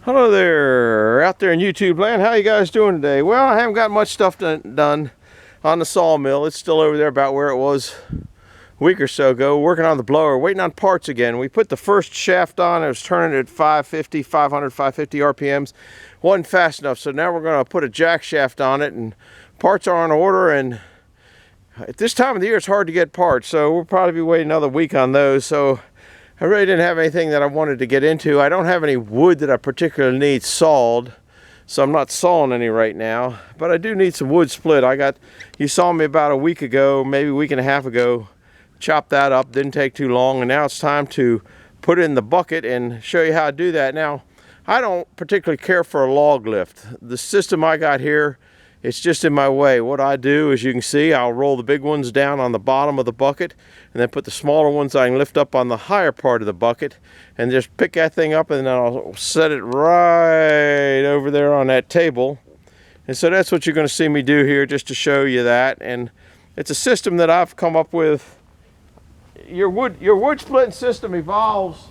Hello there, out there in YouTube land. How you guys doing today? Well, I haven't got much stuff done on the sawmill. It's still over there about where it was a week or so ago. Working on the blower, waiting on parts again. We put the first shaft on. It was turning at 550, 500, 550 RPMs. Wasn't fast enough, so now we're going to put a jack shaft on it, and parts are on order. And at this time of the year, it's hard to get parts, so we'll probably be waiting another week on those. So I really didn't have anything that I wanted to get into. I don't have any wood that I particularly need sawed, so I'm not sawing any right now. But I do need some wood split. You saw me about a week ago, maybe a week and a half ago, chop that up. Didn't take too long, and now it's time to put it in the bucket and show you how to do that. Now, I don't particularly care for a log lift. The system I got here, it's just in my way. What I do, as you can see, I'll roll the big ones down on the bottom of the bucket and then put the smaller ones I can lift up on the higher part of the bucket and just pick that thing up, and then I'll set it right over there on that table. And so that's what you're going to see me do here, just to show you that. And it's a system that I've come up with. Your wood splitting system evolves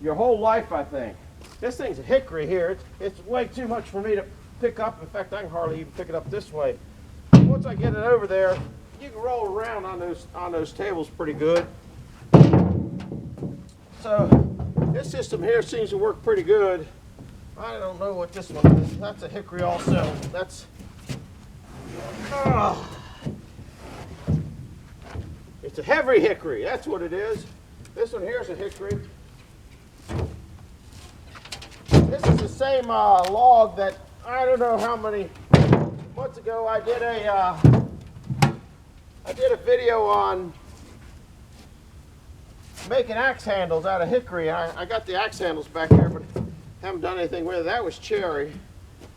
your whole life, I think. This thing's a hickory here. It's way too much for me to pick up. In fact, I can hardly even pick it up this way. Once I get it over there, you can roll around on those tables pretty good. So this system here seems to work pretty good. I don't know what this one is. That's a hickory also. It's a heavy hickory. That's what it is. This one here is a hickory. This is the same log that, I don't know how many months ago, I did a video on making axe handles out of hickory. I got the axe handles back here, but haven't done anything with it. That was cherry.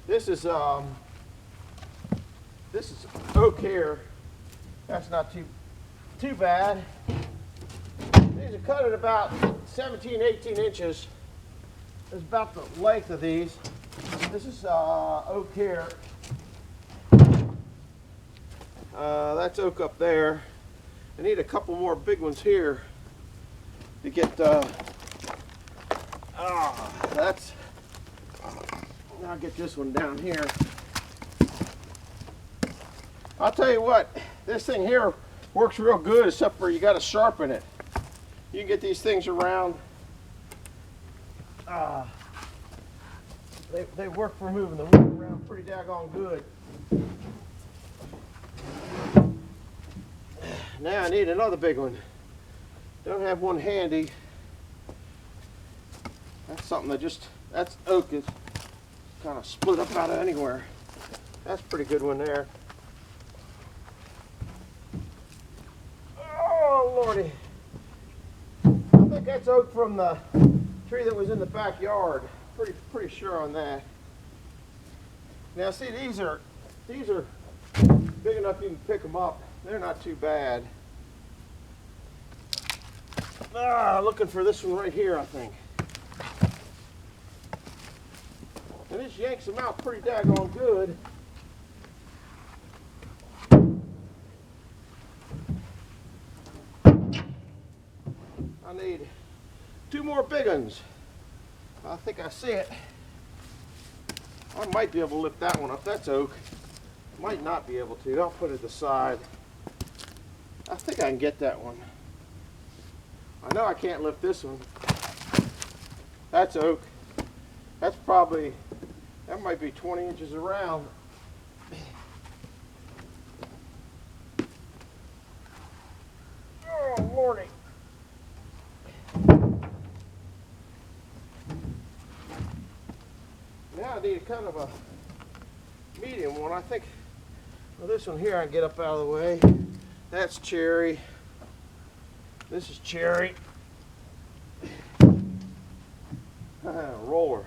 This is oak here. That's not too bad. These are cut at about 17, 18 inches. It's about the length of these. This is oak here. That's oak up there. I need a couple more big ones here to get. I'll get this one down here. I'll tell you what, this thing here works real good, except for you got to sharpen it. You can get these things around. They work for moving the wood around pretty daggone good. Now I need another big one. Don't have one handy. That's something that's oak is kind of split up out of anywhere. That's a pretty good one there. Oh Lordy. I think that's oak from the tree that was in the backyard. Pretty sure on that. Now see, these are big enough you can pick them up. They're not too bad. Looking for this one right here, I think. And this yanks them out pretty daggone good. I need two more big ones. I think I see it. I might be able to lift that one up. That's oak. Might not be able to. I'll put it aside. I think I can get that one. I know I can't lift this one. That's oak. That might be 20 inches around. Oh, Lordy. Now I need kind of a medium one. I think, well, this one here I can get up out of the way. That's cherry. This is cherry. Roller.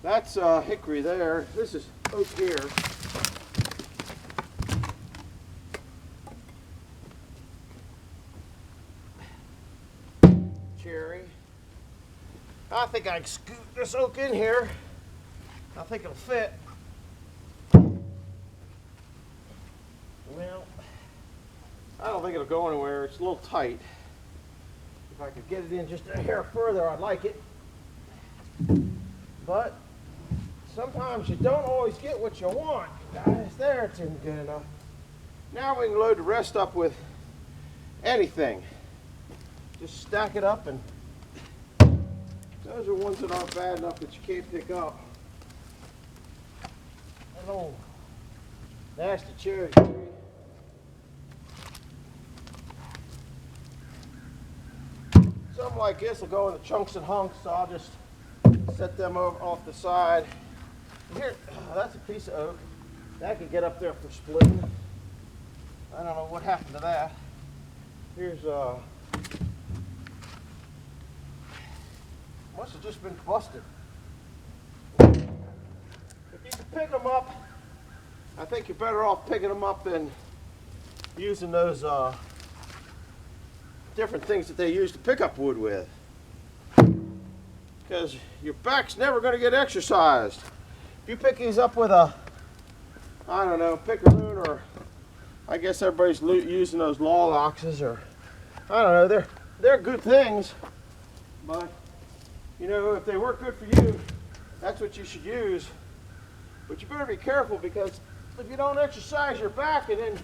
That's hickory there. This is oak here. Cherry. I think I can scoot this oak in here. I think it'll fit. Well, I don't think it'll go anywhere. It's a little tight. If I could get it in just a hair further, I'd like it. But sometimes you don't always get what you want. Guys, there it's isn't good enough. Now we can load the rest up with anything. Just stack it up, and those are ones that aren't bad enough that you can't pick up. An old nasty cherry tree. Something like this will go into chunks and hunks, so I'll just set them over off the side. Here, that's a piece of oak. That could get up there for splitting. I don't know what happened to that. Here's must have just been busted. If you can pick them up, I think you're better off picking them up than using those different things that they use to pick up wood with. Because your back's never going to get exercised. If you pick these up with a, I don't know, pickaroon, or I guess everybody's using those log oxes, or I don't know, they're good things, but you know, if they work good for you, that's what you should use. But you better be careful, because if you don't exercise your back and then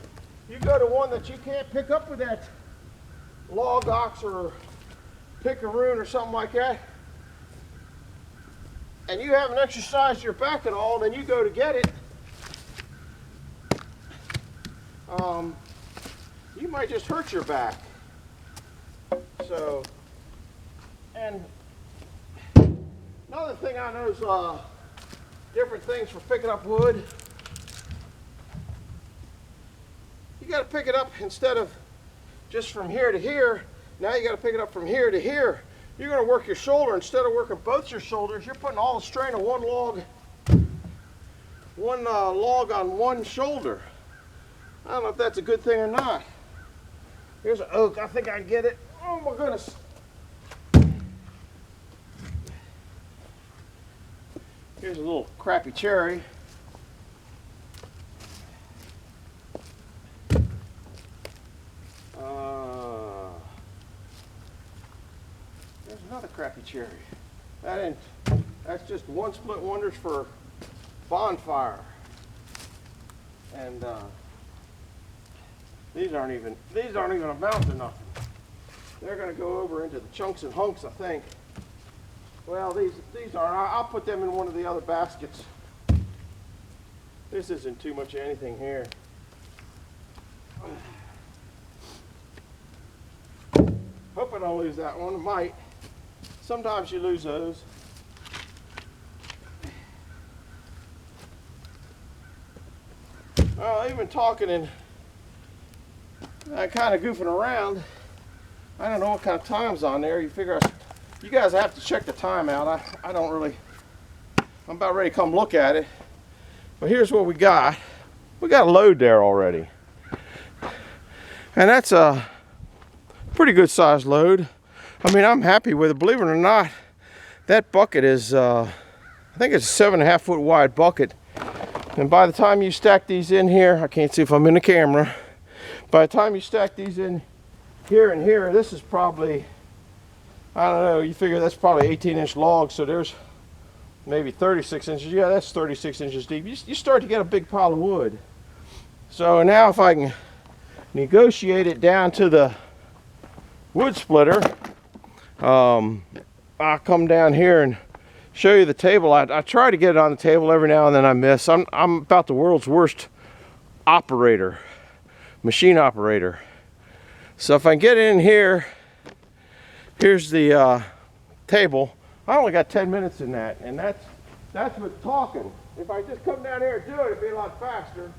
you go to one that you can't pick up with that log ox or pickaroon or something like that, and you haven't exercised your back at all, then you go to get it, you might just hurt your back. So, and another thing I know is different things for picking up wood. You got to pick it up instead of just from here to here. Now you got to pick it up from here to here. You're going to work your shoulder. Instead of working both your shoulders, you're putting all the strain of one log on one shoulder. I don't know if that's a good thing or not. Here's an oak. I think I can get it. Oh my goodness. Here's a little crappy cherry. There's another crappy cherry. That's just one split wonders for bonfire. And these aren't even amount to nothing. They're going to go over into the chunks and hunks, I think. Well, these aren't. I'll put them in one of the other baskets. This isn't too much of anything here. Hope I don't lose that one. I might. Sometimes you lose those. Well, even talking and kind of goofing around. I don't know what kind of time's on there. You figure you guys have to check the time out. I don't really. I'm about ready to come look at it. But here's what we got. We got a load there already. And that's a pretty good sized load. I mean, I'm happy with it. Believe it or not, that bucket is, I think it's a 7.5 foot wide bucket. And by the time you stack these in here, I can't see if I'm in the camera. By the time you stack these in here and here, this is probably, I don't know, you figure that's probably 18-inch logs, so there's maybe 36 inches. Yeah, that's 36 inches deep. You start to get a big pile of wood. So now if I can negotiate it down to the wood splitter, I'll come down here and show you the table. I try to get it on the table every now and then. I miss. I'm about the world's worst operator, machine operator. So if I can get in here, here's the table. I only got 10 minutes in that, and that's with talking. If I just come down here and do it, it'd be a lot faster.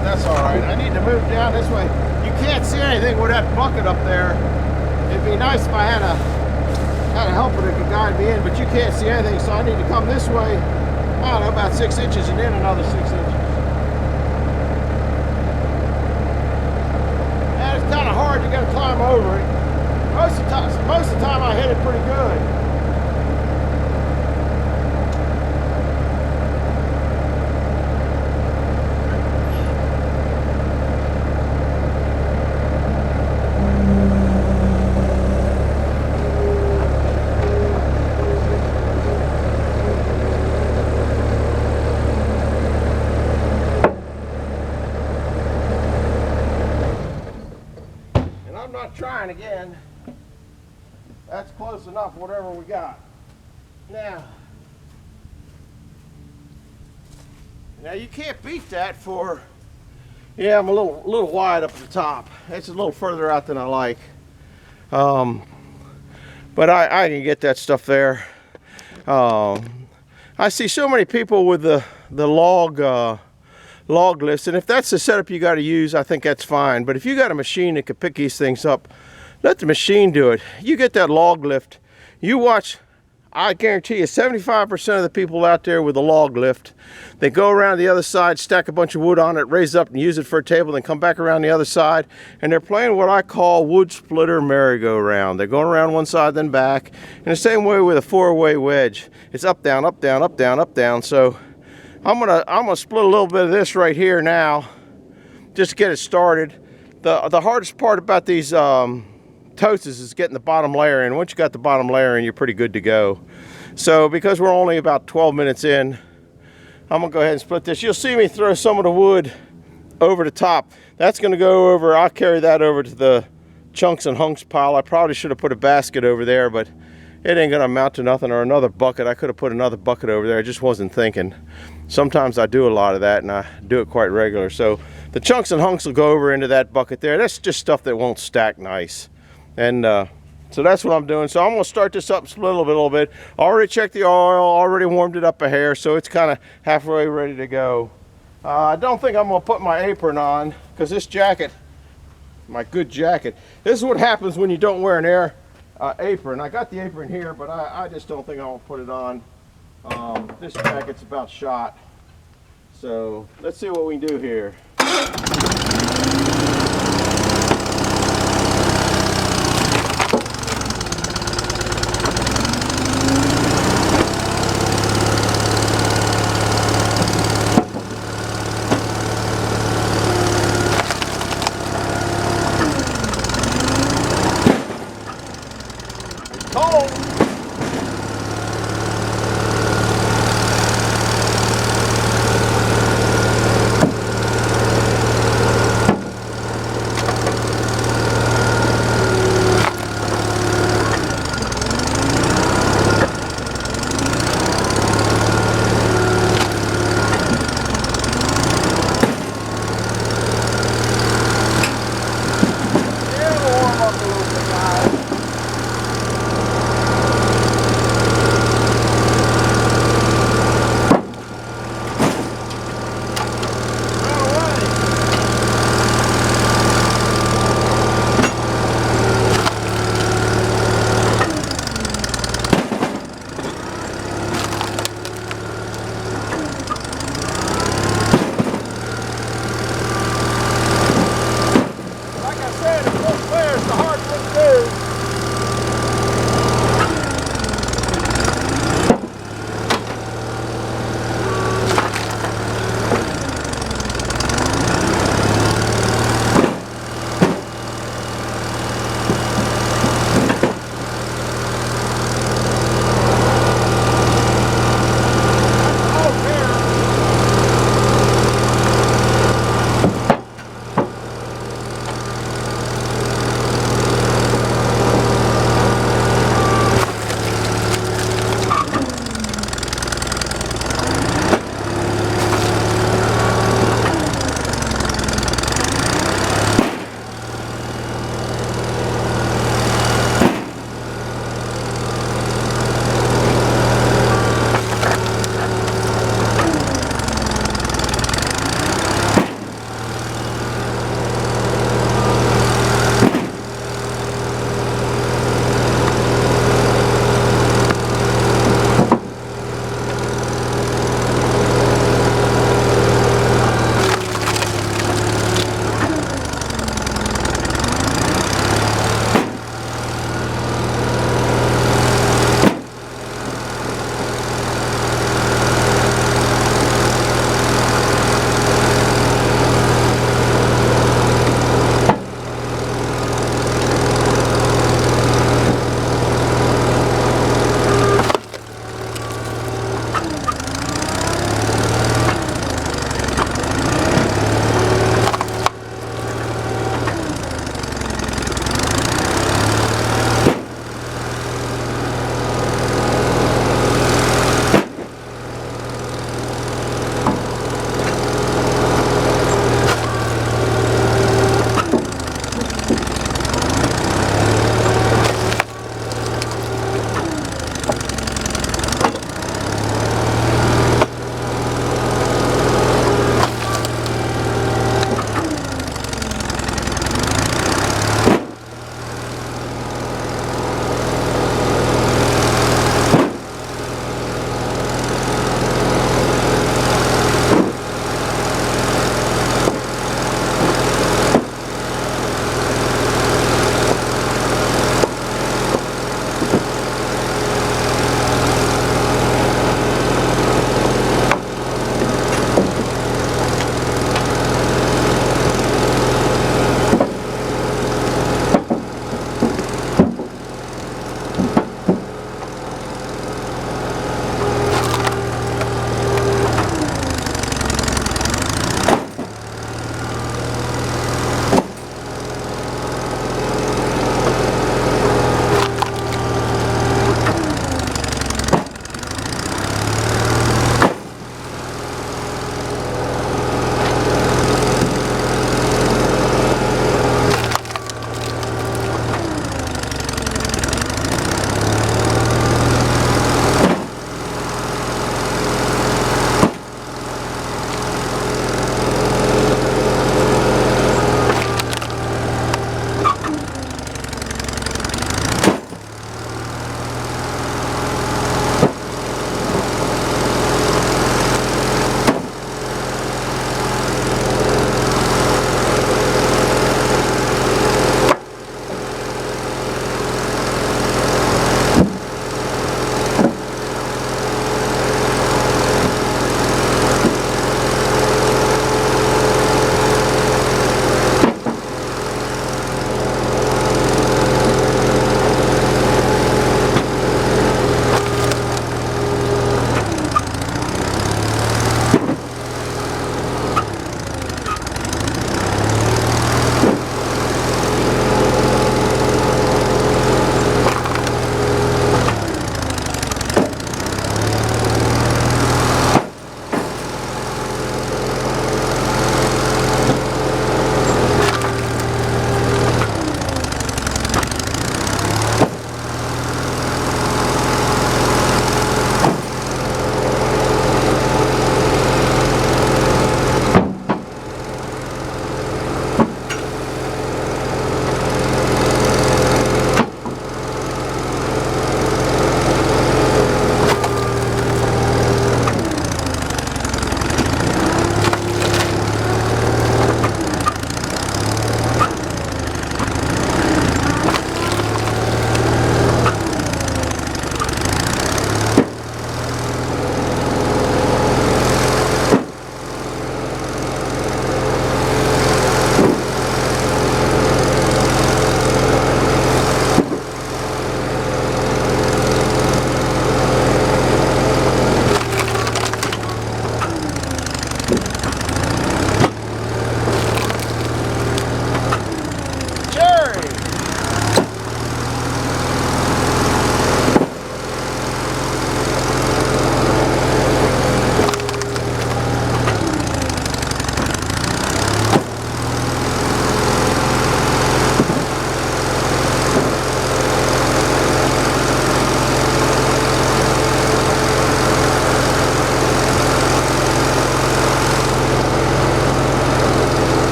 but that's all right. I need to move down this way. You can't see anything with that bucket up there. It'd be nice if I had a helper that could guide me in, but you can't see anything, so I need to come this way, I don't know, about 6 inches and then another 6 inches. And it's kind of hard, you got to climb over it. Most of the time I hit it pretty good. I'm not trying again. That's close enough, whatever we got. Now you can't beat that for, yeah, I'm a little wide up at the top. It's a little further out than I like. But I can get that stuff there. I see so many people with the log lifts, and if that's the setup you got to use, I think that's fine. But if you got a machine that can pick these things up, let the machine do it. You get that log lift, you watch, I guarantee you 75% of the people out there with a log lift, they go around the other side, stack a bunch of wood on it, raise it up and use it for a table, then come back around the other side, and they're playing what I call wood splitter merry-go-round. They're going around one side then back, and the same way with a 4-way wedge. It's up, down, up, down, up, down, up, down. So I'm gonna split a little bit of this right here now, just to get it started. The hardest part about these toasters is getting the bottom layer in. Once you got the bottom layer in, you're pretty good to go. So because we're only about 12 minutes in, I'm gonna go ahead and split this. You'll see me throw some of the wood over the top. That's gonna go over, I'll carry that over to the chunks and hunks pile. I probably should have put a basket over there, but it ain't gonna amount to nothing, or another bucket. I could have put another bucket over there. I just wasn't thinking. Sometimes I do a lot of that, and I do it quite regular. So the chunks and hunks will go over into that bucket there. That's just stuff that won't stack nice. And so that's what I'm doing. So I'm gonna start this up, split a little bit. Already checked the oil, already warmed it up a hair, so it's kind of halfway ready to go. I don't think I'm gonna put my apron on, because this jacket, my good jacket, this is what happens when you don't wear an air apron. I got the apron here, but I just don't think I'll put it on. This jacket's about shot. So let's see what we can do here.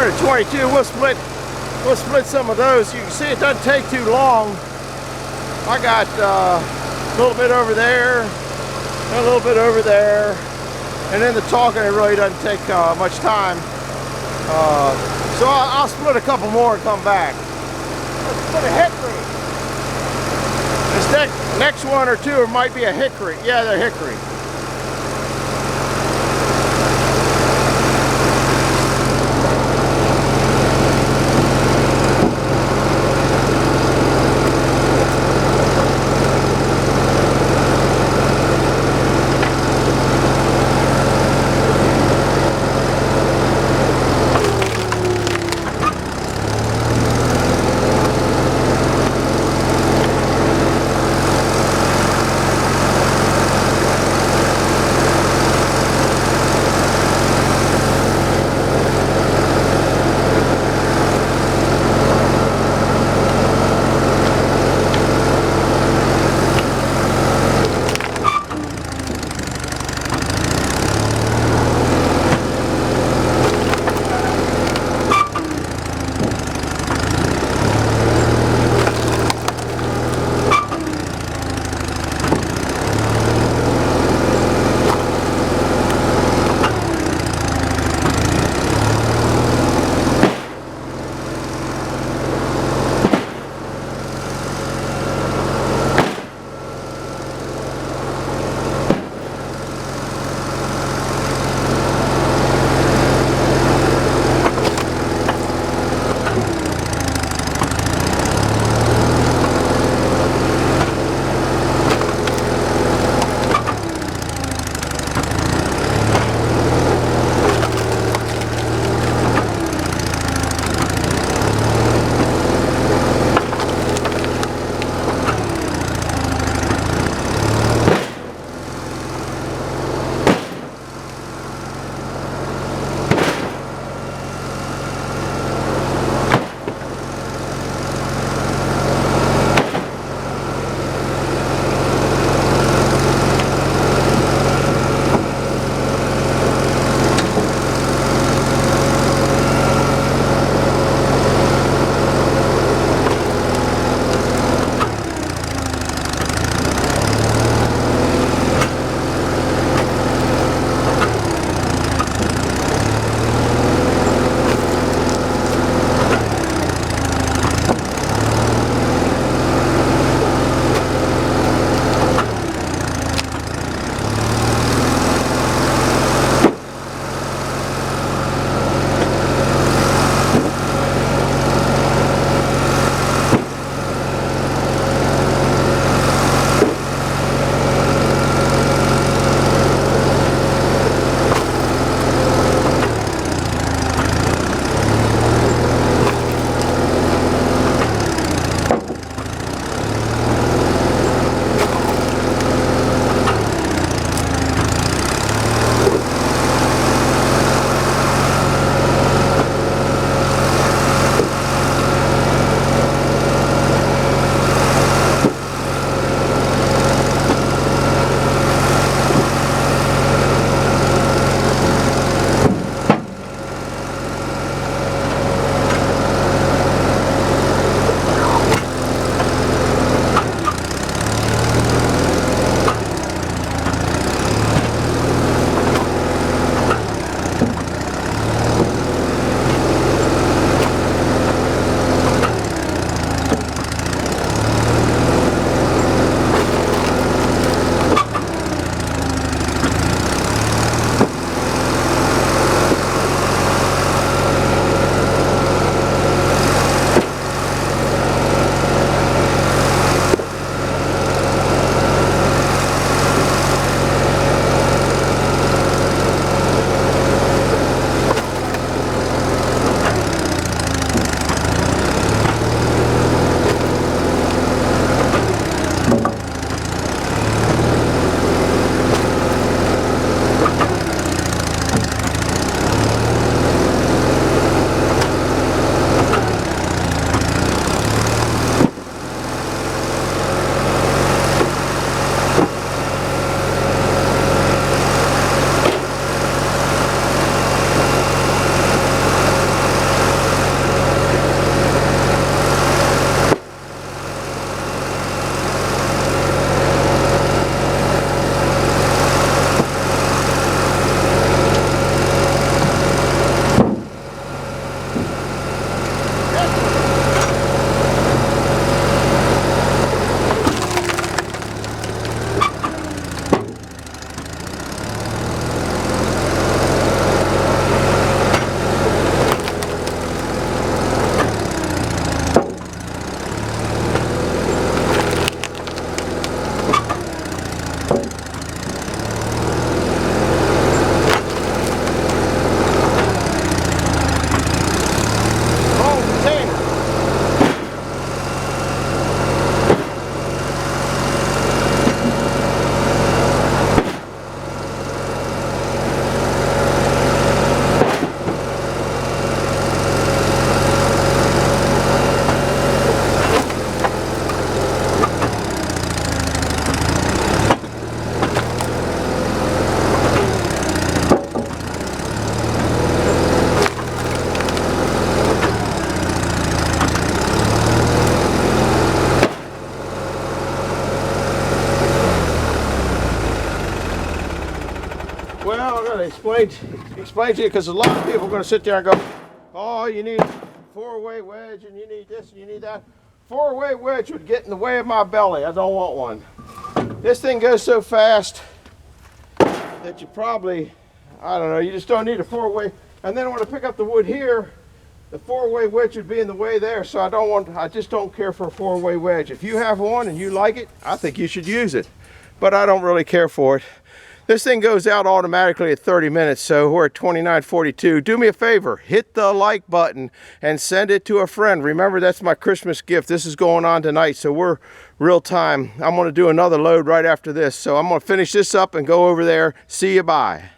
We're at 22. We'll split some of those. You can see it doesn't take too long. I got a little bit over there, a little bit over there, and then the talking, it really doesn't take much time. So I'll split a couple more and come back. Let's split a hickory. This next one or two might be a hickory. Yeah, they're hickory. explain to you, because a lot of people are going to sit there and go, oh, you need a 4-way wedge, and you need this, and you need that. 4-way wedge would get in the way of my belly. I don't want one. This thing goes so fast that you probably, I don't know, you just don't need a 4-way. And then when I pick up the wood here, the 4-way wedge would be in the way there, so I just don't care for a 4-way wedge. If you have one and you like it, I think you should use it. But I don't really care for it. This thing goes out automatically at 30 minutes, so we're at 29:42. Do me a favor, hit the like button and send it to a friend. Remember, that's my Christmas gift. This is going on tonight, so we're real time. I'm going to do another load right after this, so I'm going to finish this up and go over there. See you, bye.